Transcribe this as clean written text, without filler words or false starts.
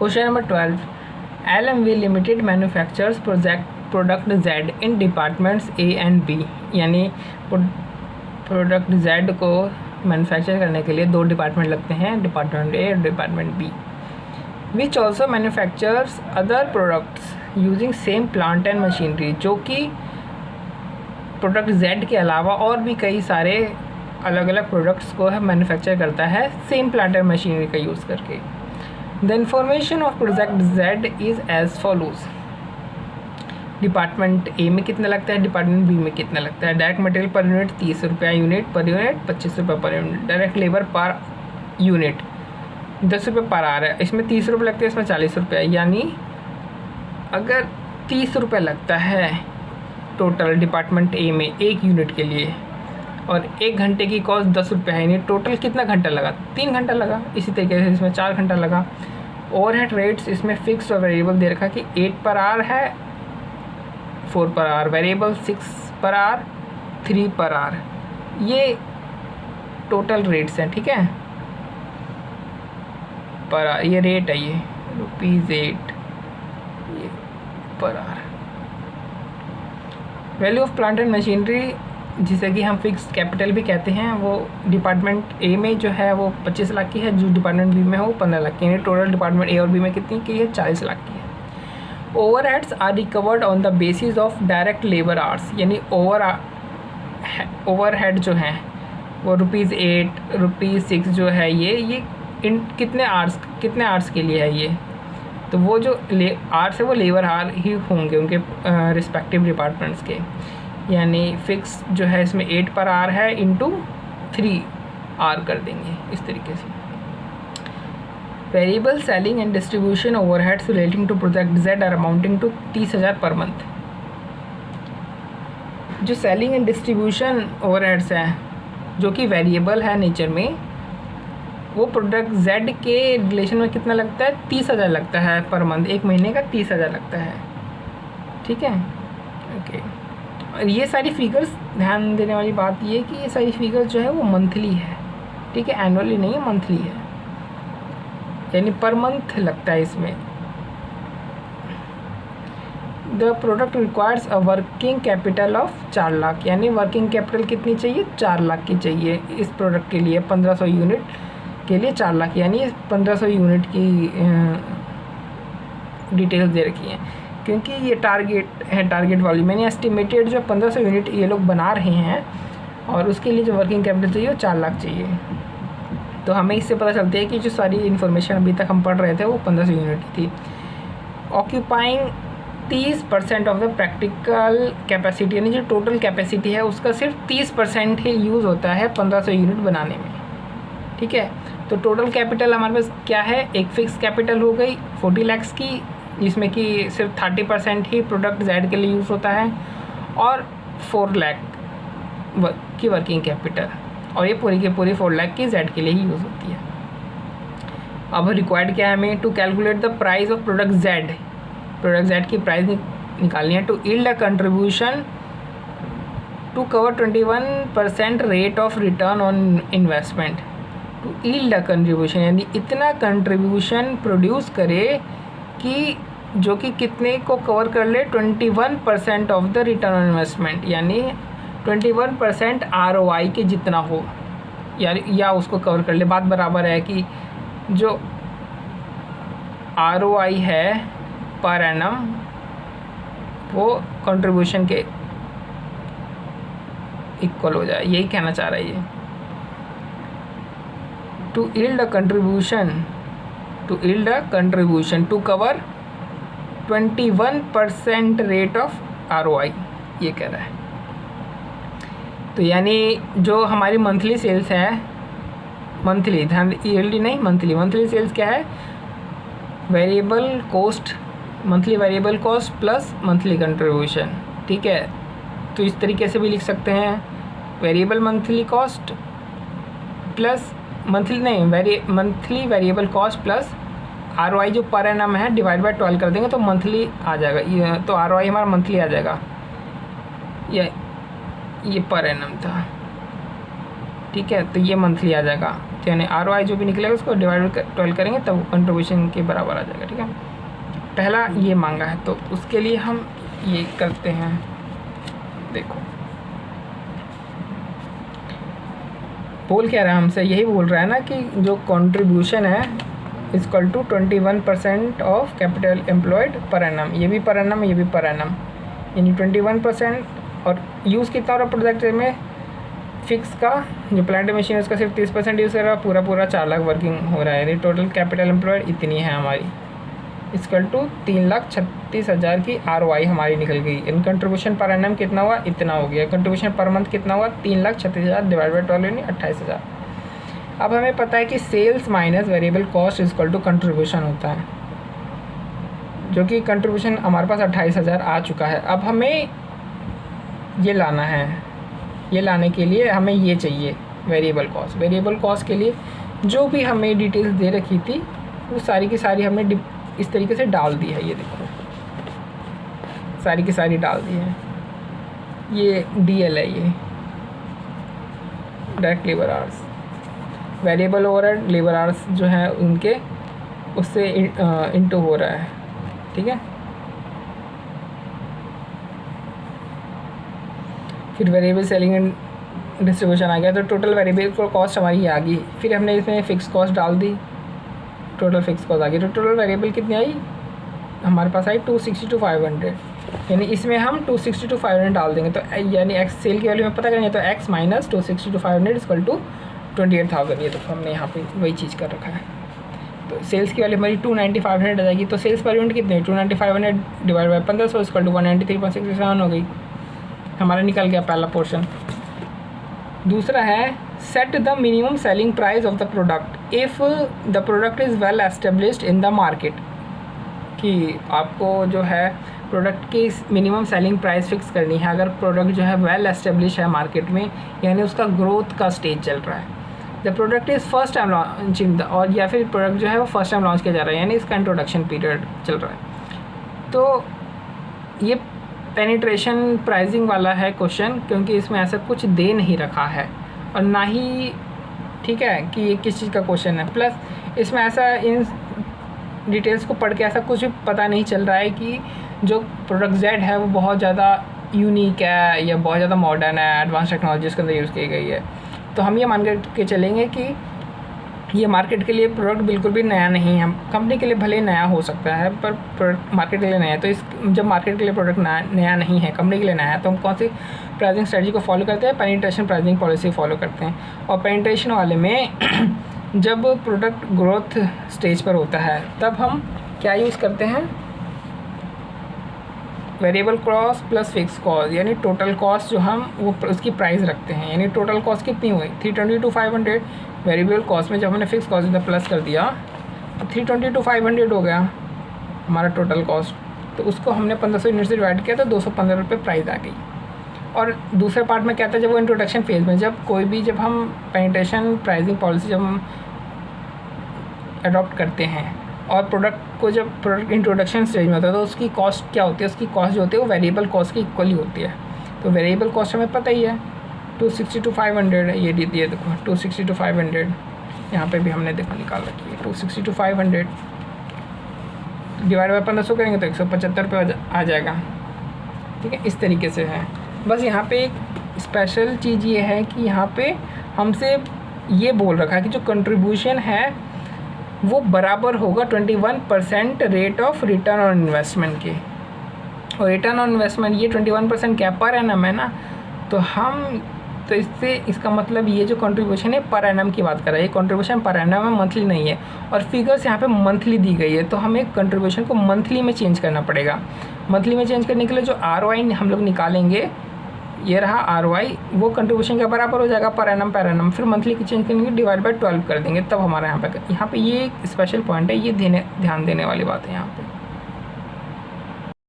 Question number 12, LMV limited manufactures product Z in departments A and B, यानी product Z को manufacture करने के लिए दो डिपार्टमेंट लगते हैं, डिपार्टमेंट A और department B। Which also manufactures other products using same plant and machinery, जो कि प्रोडक्ट Z के अलावा और भी कई सारे अलग अलग प्रोडक्ट्स को मैन्युफैक्चर करता है सेम प्लांट एंड मशीनरी का यूज़ करके। The information of product Z is as follows. Department A में कितना लगता है, डिपार्टमेंट B में कितना लगता है। डायरेक्ट मटेरियल पर यूनिट 30 रुपया यूनिट, पर यूनिट 25 रुपये per unit. Direct labour per unit 10 रुपये पर आ रहा है, इसमें 30 रुपये लगते हैं, इसमें 40 रुपये। यानी अगर 30 रुपये लगता है टोटल डिपार्टमेंट A में एक यूनिट के लिए, और 1 घंटे की कॉस्ट 10 रुपये है, यानी टोटल कितना घंटा लगा, 3 घंटा लगा। इसी तरीके से इसमें 4 घंटा लगा। ओवरहेड रेट्स इसमें फिक्स्ड और वेरिएबल दे रखा कि 8 पर आवर है, 4 per hour variable, 6 per hour, 3 per hour. ये टोटल रेट्स हैं, ठीक है, पर आवर ये रेट है, ये ₹8 ये per hour. Value of plant and machinery, जिसे कि हम फिक्स्ड कैपिटल भी कहते हैं, वो डिपार्टमेंट A में जो है वो 25 लाख की है, जो डिपार्टमेंट B में है वो 15 लाख की है। टोटल डिपार्टमेंट A और B में कितनी की है, 40 लाख की है। Overheads are recovered on the basis of direct labour hours, यानी ओवरहेड जो हैं वो ₹8, ₹6 जो है ये इन कितने आवर्स के लिए है ये, तो वो जो आवर्स है वो लेबर आवर ही होंगे उनके रिस्पेक्टिव डिपार्टमेंट्स के। यानी फिक्स जो है इसमें 8 पर आवर है इंटू 3 आवर कर देंगे इस तरीके से। Variable selling and distribution overheads relating to product Z are amounting to 30,000 per month. जो सेलिंग एंड डिस्ट्रीब्यूशन ओवरहेड्स हैं जो कि वेरिएबल है नेचर में, वो प्रोडक्ट Z के रिलेशन में कितना लगता है, 30,000 लगता है पर मंथ, एक महीने का 30,000 लगता है, ठीक है, ओके। और ये सारी फिगर्स, ध्यान देने वाली बात ये है कि ये सारी फिगर्स जो है वो मंथली है, ठीक है, एनुअली नहीं है, मंथली है, यानी पर मंथ लगता है इसमें। The product requires a working capital of 4 lakh, यानी वर्किंग कैपिटल कितनी चाहिए, 4 लाख की चाहिए इस प्रोडक्ट के लिए। 1500 यूनिट के लिए 4 लाख, यानी 1500 यूनिट की डिटेल्स दे रखी हैं, क्योंकि ये टारगेट है, टारगेट वॉल्यूम यानी एस्टिमेटेड जो 1500 यूनिट ये लोग बना रहे हैं, और उसके लिए जो वर्किंग कैपिटल चाहिए वो 4 लाख चाहिए। तो हमें इससे पता चलता है कि जो सारी इन्फॉर्मेशन अभी तक हम पढ़ रहे थे वो 1500 यूनिट की थी। Occupying 30% of the practical capacity, यानी जो टोटल कैपेसिटी है उसका सिर्फ 30% ही यूज़ होता है 1500 यूनिट बनाने में, ठीक है। तो टोटल कैपिटल हमारे पास क्या है, एक फिक्स कैपिटल हो गई 40 लाख की, जिसमें कि सिर्फ 30% ही प्रोडक्ट Z के लिए यूज़ होता है, और 4 लाख की वर्किंग कैपिटल, और ये पूरी की पूरी 4 लाख की Z के लिए ही यूज़ होती है। अब रिक्वायर्ड क्या है हमें, to calculate the price of product Z की प्राइस निकालनी है। To yield a contribution to cover 21% rate of return on investment. To yield a contribution यानी इतना कंट्रीब्यूशन प्रोड्यूस करे कि जो कि कितने को कवर कर ले, 21% of the return on investment, यानी 21% ROI के जितना हो, या उसको कवर कर ले। बात बराबर है कि जो ROI है पर एनम वो कंट्रीब्यूशन के इक्वल हो जाए, यही कहना चाह रहा है ये। To yield a contribution to cover 21% rate of ROI, ये कह रहा है। तो यानी जो हमारी मंथली सेल्स है, मंथली, ध्यान, ईयरली नहीं, मंथली सेल्स क्या है, variable cost, monthly variable cost plus monthly contribution, ठीक है। तो इस तरीके से भी लिख सकते हैं, variable monthly cost plus monthly variable cost plus ROI जो पर एनम है डिवाइड बाय 12 कर देंगे तो मंथली आ जाएगा, ये तो ROI हमारा मंथली आ जाएगा। ये पर एनम था, ठीक है, तो ये मंथली आ जाएगा। तो यानी ROI जो भी निकलेगा उसको डिवाइड बाय 12 करेंगे तब वो कंट्रीब्यूशन के बराबर आ जाएगा। ठीक है, पहला ये मांगा है तो उसके लिए हम ये करते हैं। देखो बोल क्या रहा है हमसे, यही बोल रहा है ना कि जो कंट्रीब्यूशन है equal to 21% of capital employed per annum. ये भी पर एनम, ये भी पर एनम, यानी 21%। और यूज़ कितना हो रहा प्रोजेक्ट में फिक्स का, जो प्लांट मशीन है उसका सिर्फ 30% यूज़ कर रहा है, पूरा 4 लाख वर्किंग हो रहा है, यानी टोटल कैपिटल एम्प्लॉयड इतनी है हमारी, इक्वल टू 3,36,000 की ROI हमारी निकल गई। इन कंट्रीब्यूशन पर एनम कितना हुआ, इतना हो गया। कंट्रीब्यूशन पर मंथ कितना हुआ, 3,36,000 डिवाइड बाय 12 यानी 28,000। अब हमें पता है कि sales minus variable cost equal to contribution होता है, जो कि कंट्रीब्यूशन हमारे पास 28,000 आ चुका है। अब हमें ये लाना है, ये लाने के लिए हमें ये चाहिए वेरिएबल कॉस्ट। वेरिएबल कॉस्ट के लिए जो भी हमें डिटेल्स दे रखी थी वो सारी की सारी हमने इस तरीके से डाल दी है। ये देखो सारी की सारी डाल दी है। ये DL है, ये direct labour hours, variable overhead labour hours जो है उनके उससे इंटू हो रहा है। ठीक है, फिर वेरिएबल सेलिंग एंड डिस्ट्रीब्यूशन आ गया, तो टोटल वेरिएबल कॉस्ट हमारी आ गई। फिर हमने इसमें फ़िक्स कॉस्ट डाल दी, टोटल फिक्स कॉस्ट आ गई। तो टोटल वेरिएबल कितनी आई हमारे पास आई 262,500, यानी इसमें हम 262,500 डाल देंगे। तो यानी एक्स सेल की वैल्यू में पता करेंगे तो x माइनस 262,500 इक्वल टू 28,000। ये तो हमने यहाँ पे वही चीज़ कर रखा है। तो सेल्स की वैल्यू हमारी 290,500 आ जाएगी। तो सेल्स पर यूनिट कितनी है, 290,500 डिवाइड बाई 1500 इक्वल टू 193.67 हो गई। हमारा निकल गया पहला पोर्शन। दूसरा है set the minimum selling price of the product if the product is well established in the market, कि आपको जो है प्रोडक्ट की मिनिमम सेलिंग प्राइस फिक्स करनी है अगर प्रोडक्ट जो है वेल एस्टेब्लिश है मार्केट में, यानी उसका ग्रोथ का स्टेज चल रहा है। The product is first time launching the, और या फिर प्रोडक्ट जो है वो फर्स्ट टाइम लॉन्च किया जा रहा है, यानी इसका इंट्रोडक्शन पीरियड चल रहा है। तो ये पेनिट्रेशन प्राइसिंग वाला है क्वेश्चन, क्योंकि इसमें ऐसा कुछ दे नहीं रखा है और ना ही ठीक है कि ये किस चीज़ का क्वेश्चन है। प्लस इसमें ऐसा इन डिटेल्स को पढ़ के ऐसा कुछ भी पता नहीं चल रहा है कि जो प्रोडक्ट Z है वो बहुत ज़्यादा यूनिक है या बहुत ज़्यादा मॉडर्न है, एडवांस टेक्नोलॉजी उसके अंदर यूज़ की गई है। तो हम ये मान के चलेंगे कि ये मार्केट के लिए प्रोडक्ट बिल्कुल भी नया नहीं है। कंपनी के लिए भले नया हो सकता है पर प्रोडक्ट मार्केट के लिए नया है। तो इस जब मार्केट के लिए प्रोडक्ट नया नहीं है, कंपनी के लिए नया है, तो हम कौन सी प्राइसिंग स्ट्रेटजी को फॉलो करते हैं, पेनिट्रेशन प्राइसिंग पॉलिसी फॉलो करते हैं। और पेनिट्रेशन वाले में जब प्रोडक्ट ग्रोथ स्टेज पर होता है तब हम क्या यूज़ करते हैं, variable cost plus fix cost, यानी टोटल कॉस्ट जो हम वो उसकी प्राइस रखते हैं। यानी टोटल कॉस्ट कितनी हुई 322,500, वेरिएबल कॉस्ट में जब हमने फिक्स कॉस्ट प्लस कर दिया तो 322,500 हो गया हमारा टोटल कॉस्ट। तो उसको हमने 1500 यूनिट से डिवाइड किया तो 215 रुपये प्राइस आ गई। और दूसरे पार्ट में क्या था, जब वो इंट्रोडक्शन फेज़ में जब हम पेनिट्रेशन प्राइसिंग पॉलिसी जब हम अडॉप्ट करते हैं और जब प्रोडक्ट इंट्रोडक्शन स्टेज में होता है तो उसकी कॉस्ट क्या होती है, उसकी कॉस्ट जो होती है वो वेरिएबल कॉस्ट की इक्वली होती है। तो वेरिएबल कॉस्ट हमें पता ही है 262,500 है, ये दिए देखो 262,500, यहाँ पे भी हमने देखो निकाल रखी है 262,500 डिवाइड बाई 1500 करेंगे तो 175 रुपये आ जाएगा। ठीक है, इस तरीके से है। बस यहाँ पे एक स्पेशल चीज़ ये है कि यहाँ पे हमसे ये बोल रखा है कि जो कंट्रीब्यूशन है वो बराबर होगा 21% rate of return on investment के। और रिटर्न ऑन इन्वेस्टमेंट ये 21% क्या पर एनम है ना, तो इससे इसका मतलब ये जो कंट्रीब्यूशन है पर एनम की बात कर रहा है। ये कंट्रीब्यूशन पर एनम है, मंथली नहीं है। और फिगर्स यहाँ पे मंथली दी गई है, तो हमें कंट्रीब्यूशन को मंथली में चेंज करना पड़ेगा। मंथली में चेंज करने के लिए जो ROI हम लोग निकालेंगे, ये रहा ROI, वो कंट्रीब्यूशन के बराबर हो जाएगा पर एनम। फिर मंथली की चेंज करेंगे, डिवाइड बाय 12 कर देंगे, तब हमारा यहाँ पे ये एक स्पेशल पॉइंट है, ये ध्यान देने वाली बात है यहाँ पे।